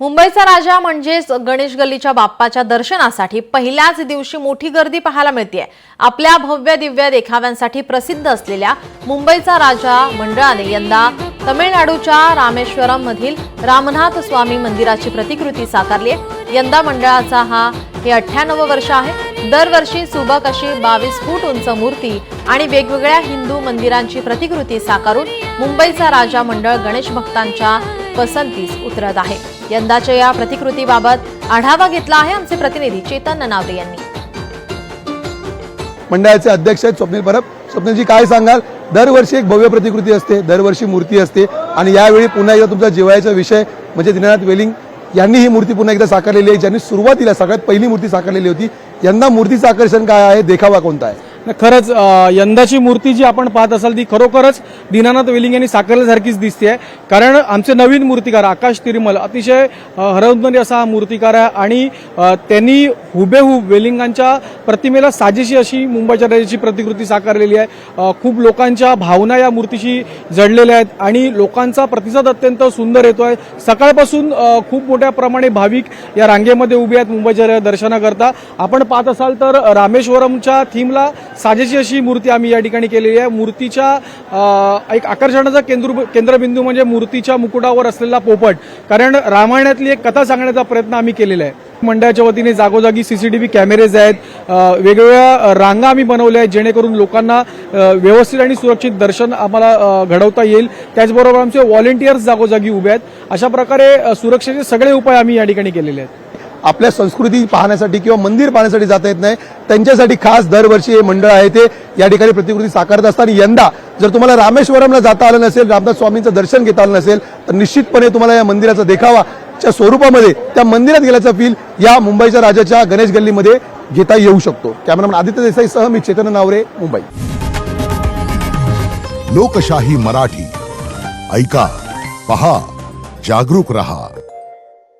मुंबईचा राजा म्हणजेच गणेश गल्लीच्या बाप्पाच्या दर्शनासाठी पहिल्याच दिवशी मोठी गर्दी पाहायला मिळते। आपल्या भव्य दिव्य देखाव्यांसाठी प्रसिद्ध असलेल्या मुंबईचा राजा मंडळाने यंदा तमिळनाडूच्या रामेश्वरम मधील रामनाथ स्वामी मंदिराची प्रतिकृती साकारली आहे। यंदा मंडळाचा हे 98 वर्ष आहे। दरवर्षी सुबक अशी 22 फूट उंच मूर्ती आणि वेगवेगळ्या हिंदू मंदिरांची प्रतिकृती साकारून मुंबईचा राजा मंडळ गणेश भक्तांच्या पसंतीस उतरत आहे। यंदाच्या या प्रतिकृतीबाबत आढावा घेतला आहे आमचे प्रतिनिधी चेतन ननावरे यांनी। मंडळाचे अध्यक्ष आहेत स्वप्नील परब। स्वप्नीलजी, काय सांगाल? दरवर्षी एक भव्य प्रतिकृती असते, दरवर्षी मूर्ती असते आणि यावेळी पुन्हा एकदा तुमचा जिव्हाळ्याचा विषय म्हणजे दीनानाथ वेलिंग यांनी ही मूर्ती पुन्हा एकदा साकारलेली आहे, ज्यांनी सुरुवातीला सगळ्यात पहिली मूर्ती साकारलेली होती। यंदा मूर्तीचं आकर्षण काय आहे, देखावा कोणता आहे? खरंच यंदाची मूर्ती जी आपण पाहत असाल ती खरोखरच दीनानाथ वेलिंग यांनी साकारल्यासारखीच दिसते, कारण आमचे नवीन मूर्तिकार आकाश तिरुमल अतिशय हरवणारी असा हा मूर्तिकार आहे आणि त्यांनी हुबेहूब वेलिंगांच्या प्रतिमेला साजेशी अशी मुंबईच्या राजाची प्रतिकृती साकारलेली आहे। खूप लोकांच्या भावना या मूर्तीशी जडलेल्या आहेत आणि लोकांचा प्रतिसाद अत्यंत सुंदर येतोय। सकाळपासून खूप मोठ्या प्रमाणे भाविक या रांगेमध्ये उभे आहेत मुंबईच्या दर्शनाकरता। आपण पाहत असाल तर रामेश्वरमच्या थीमला साजेशी अशी मूर्ती आम्ही या ठिकाणी केलेली आहे। मूर्तीच्या एक आकर्षणाचा केंद्रबिंदू म्हणजे मूर्तीच्या मुकुटावर असलेला पोपट, कारण रामायणातली एक कथा सांगण्याचा प्रयत्न आम्ही केलेला आहे। मंडळाच्या वतीने जागोजागी सीसीटीव्ही कॅमेरेज आहेत, वेगवेगळ्या रांगा आम्ही बनवल्या आहेत जेणेकरून लोकांना व्यवस्थित आणि सुरक्षित दर्शन आम्हाला घडवता येईल। त्याचबरोबर आमचे व्हॉलेंटियर्स जागोजागी उभे आहेत। अशा प्रकारे सुरक्षेचे सगळे उपाय आम्ही या ठिकाणी केलेले आहेत। आपल्या संस्कृती पाहण्यासाठी किंवा मंदिर पाहण्यासाठी जाता येत नाही त्यांच्यासाठी खास दरवर्षी हे मंडळ आहे ते या ठिकाणी प्रतिकृती साकारत असतात। आणि यंदा जर तुम्हाला रामेश्वरमला जाता आलं नसेल, रामनाथ स्वामींचं दर्शन घेता आलं नसेल, तर निश्चितपणे तुम्हाला या मंदिराचा देखावाच्या स्वरूपामध्ये त्या मंदिरात गेल्याचा फील या मुंबईच्या राजाच्या गणेश गल्लीमध्ये घेता येऊ शकतो। कॅमेरामन आदित्य देसाई सह मी चेतन ननावरे, मुंबई। लोकशाही मराठी ऐका, पहा, जागरूक रहा।